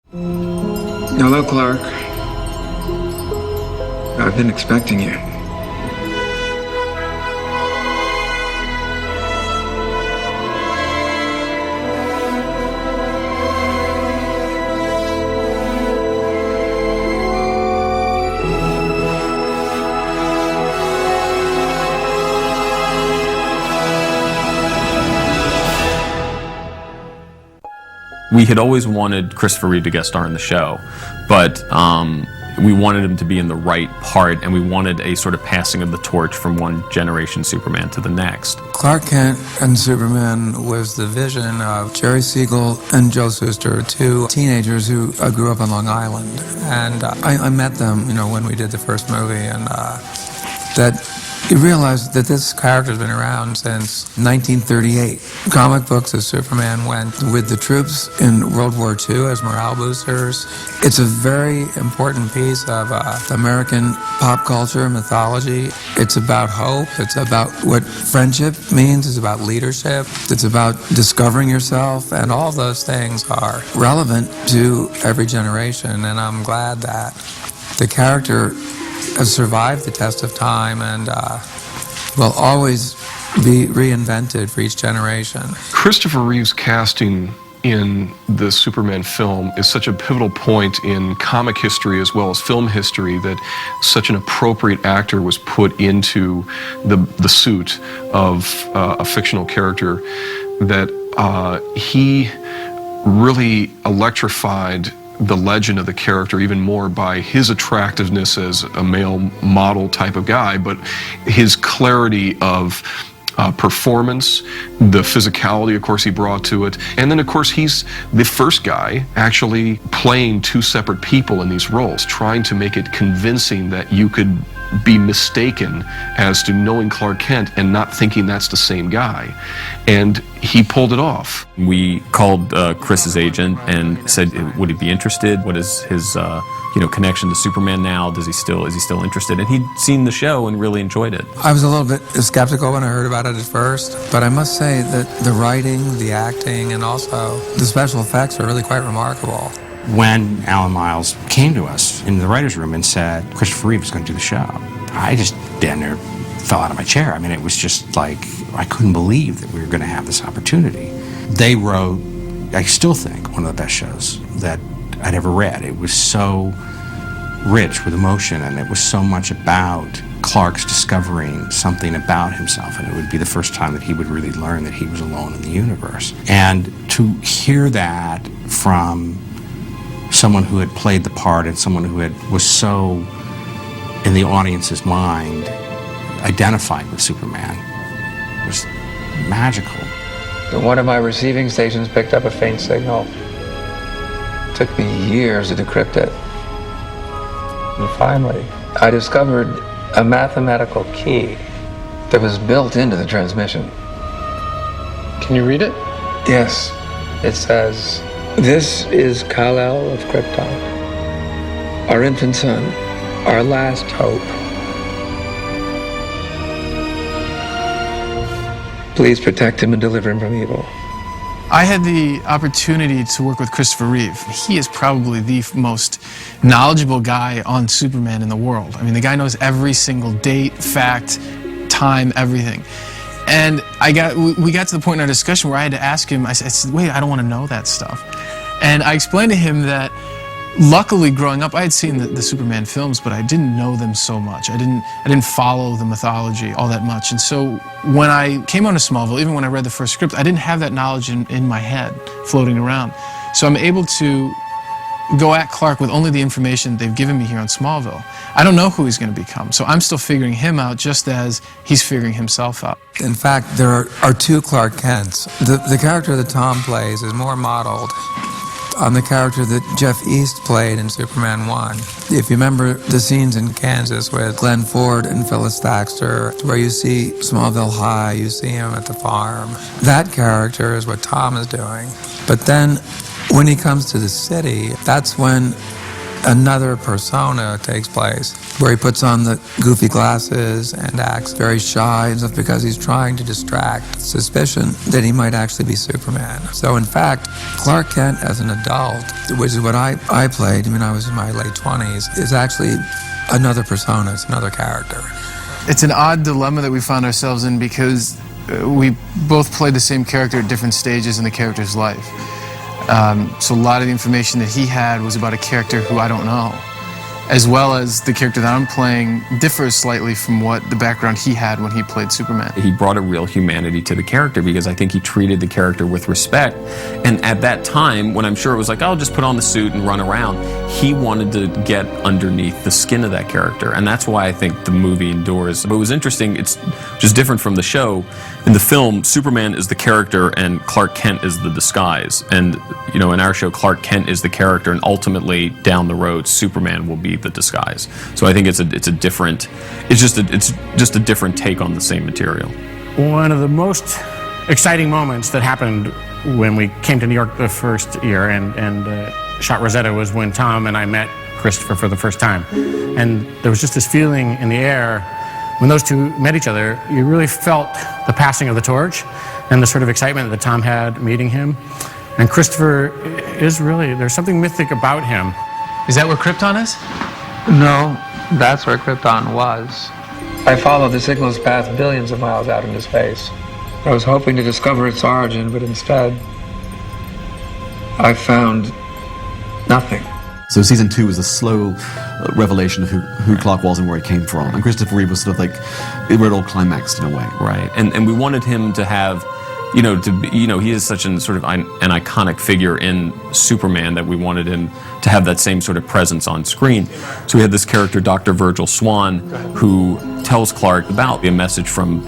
Hello, Clark. I've been expecting you. We had always wanted Christopher Reeve to guest star in the show, but we wanted him to be in the right part, and we wanted a sort of passing of the torch from one generation Superman to the next. Clark Kent and Superman was the vision of Jerry Siegel and Joe Shuster, two teenagers who grew up on Long Island. And I met them, when we did the first movie, and that you realize that this character's been around since 1938. Comic books of Superman went with the troops in World War II as morale boosters. It's a very important piece of American pop culture, mythology. It's about hope. It's about what friendship means. It's about leadership. It's about discovering yourself. And all those things are relevant to every generation. And I'm glad that the character has survived the test of time and will always be reinvented for each generation. Christopher Reeve's casting in the Superman film is such a pivotal point in comic history as well as film history that such an appropriate actor was put into the suit of a fictional character, that he really electrified the legend of the character even more by his attractiveness as a male model type of guy, but his clarity of performance, the physicality, of course, he brought to it. And then, of course, he's the first guy actually playing two separate people in these roles, trying to make it convincing that you could be mistaken as to knowing Clark Kent and not thinking that's the same guy. And he pulled it off. We called Chris's agent and said, would he be interested? What is his connection to Superman now? Is he still interested? And he'd seen the show and really enjoyed it. I was a little bit skeptical when I heard about it at first, but I must say that the writing, the acting, and also the special effects are really quite remarkable. When Alan Miles came to us in the writer's room and said, Christopher Reeve is going to do the show, I just damn near fell out of my chair. I mean, it was just like, I couldn't believe that we were going to have this opportunity. They wrote, I still think, one of the best shows that I'd ever read. It was so rich with emotion, and it was so much about Clark's discovering something about himself, and it would be the first time that he would really learn that he was alone in the universe. And to hear that from someone who had played the part and someone who was so in the audience's mind identified with Superman was magical. One of my receiving stations picked up a faint signal. It took me years to decrypt it. And finally, I discovered a mathematical key that was built into the transmission. Can you read it? Yes. It says, "This is Kal-El of Krypton, our infant son, our last hope. Please protect him and deliver him from evil." I had the opportunity to work with Christopher Reeve. He is probably the most knowledgeable guy on Superman in the world. I mean, the guy knows every single date, fact, time, everything. And we got to the point in our discussion where I had to ask him, I said, wait, I don't want to know that stuff. And I explained to him that luckily growing up, I had seen the Superman films, but I didn't know them so much. I didn't follow the mythology all that much. And so when I came onto Smallville, even when I read the first script, I didn't have that knowledge in my head floating around. So I'm able to go at Clark with only the information they've given me here on Smallville. I don't know who he's going to become, so I'm still figuring him out just as he's figuring himself out. In fact, there are two Clark Kents. The character that Tom plays is more modeled on the character that Jeff East played in Superman 1. If you remember the scenes in Kansas with Glenn Ford and Phyllis Thaxter, where you see Smallville High, you see him at the farm. That character is what Tom is doing. But then when he comes to the city, that's when another persona takes place. where he puts on the goofy glasses and acts very shy and stuff because he's trying to distract suspicion that he might actually be Superman. So in fact, Clark Kent as an adult, which is what I played, I mean, I was in my late 20s, is actually another persona, it's another character. It's an odd dilemma that we found ourselves in because we both played the same character at different stages in the character's life. So a lot of the information that he had was about a character who I don't know, as well as the character that I'm playing differs slightly from what the background he had when he played Superman. He brought a real humanity to the character because I think he treated the character with respect. And at that time, when I'm sure it was like, oh, just put on the suit and run around, he wanted to get underneath the skin of that character. And that's why I think the movie endures. But it was interesting, it's just different from the show. In the film, Superman is the character and Clark Kent is the disguise. And, you know, in our show, Clark Kent is the character, and ultimately, down the road, Superman will be the disguise. So I think it's just a different take on the same material. One of the most exciting moments that happened when we came to New York the first year and shot Rosetta was when Tom and I met Christopher for the first time. And there was just this feeling in the air when those two met each other. You really felt the passing of the torch and the sort of excitement that Tom had meeting him. And Christopher is really, there's something mythic about him. Is that where Krypton is? No, that's where Krypton was. I followed the signal's path billions of miles out into space. I was hoping to discover its origin, but instead, I found nothing. So season 2 was a slow revelation of who Clark was and where he came from. And Christopher Reeve was sort of like, where it all climaxed in a way. Right, and we wanted him to have, you know, to be, you know, he is such an sort of an iconic figure in Superman that we wanted him to have that same sort of presence on screen. So we had this character, Dr. Virgil Swan, who tells Clark about a message from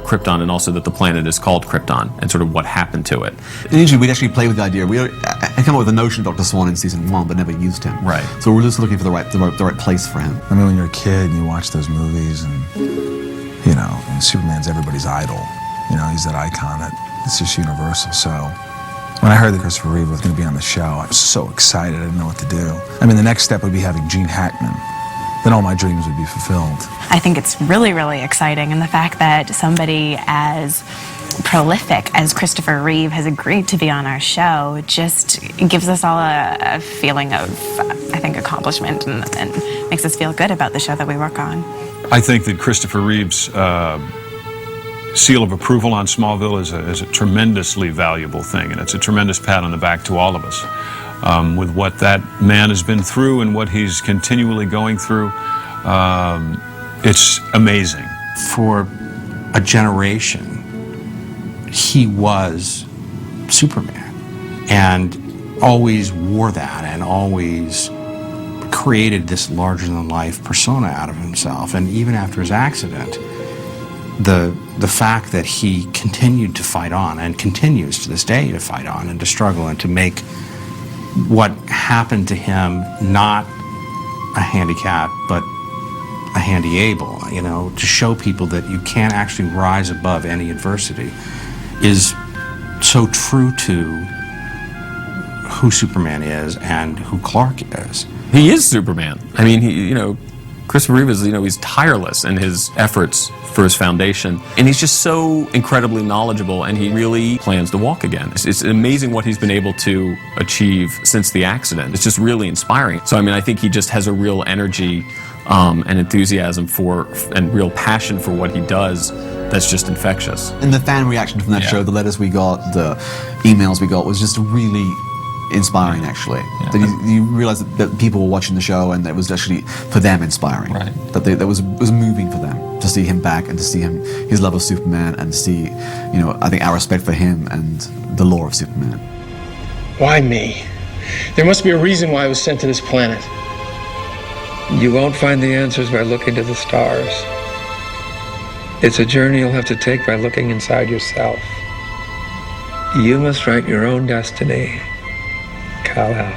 Krypton, and also that the planet is called Krypton, and sort of what happened to it. Initially, we'd actually play with the idea. I came up with the notion of Dr. Swan in season 1, but never used him. Right. So we're just looking for the right place for him. I mean, when you're a kid and you watch those movies, and you know, and Superman's everybody's idol. You know, he's that icon that it's just universal. So when I heard that Christopher Reeve was going to be on the show, I was so excited. I didn't know what to do. I mean, the next step would be having Gene Hackman. Then all my dreams would be fulfilled. I think it's really, really exciting, and the fact that somebody as prolific as Christopher Reeve has agreed to be on our show just gives us all a feeling of, I think, accomplishment and makes us feel good about the show that we work on. I think that Christopher Reeve's seal of approval on Smallville is a tremendously valuable thing, and it's a tremendous pat on the back to all of us. With what that man has been through and what he's continually going through, it's amazing. For a generation, he was Superman and always wore that and always created this larger-than-life persona out of himself. And even after his accident, the fact that he continued to fight on and continues to this day to fight on and to struggle and to make what happened to him not a handicap but a handy able, you know, to show people that you can't actually rise above any adversity is so true to who Superman is and who Clark is. He is Superman. I mean, you know, Christopher Reeve is, you know, he's tireless in his efforts for his foundation, and he's just so incredibly knowledgeable, and he really plans to walk again. It's amazing what he's been able to achieve since the accident. It's just really inspiring. So, I mean, I think he just has a real energy and enthusiasm for, and real passion for what he does that's just infectious. And the fan reaction from that show, the letters we got, the emails we got, was just really inspiring, actually. Yeah. That you realize that people were watching the show and that it was actually for them inspiring. Right. That was moving for them to see him back and to see him, his love of Superman, and to see, you know, I think our respect for him and the lore of Superman. Why me? There must be a reason why I was sent to this planet. You won't find the answers by looking to the stars. It's a journey you'll have to take by looking inside yourself. You must write your own destiny. Kal-El.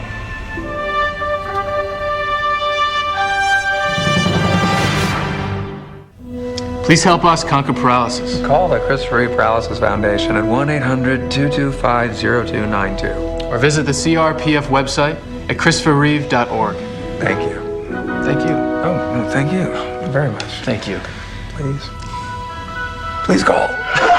Please help us conquer paralysis. Call the Christopher Reeve Paralysis Foundation at 1-800-225-0292. Or visit the CRPF website at christopherreeve.org. Thank you. Thank you. Oh, no, thank you very much. Thank you. Please. Please call.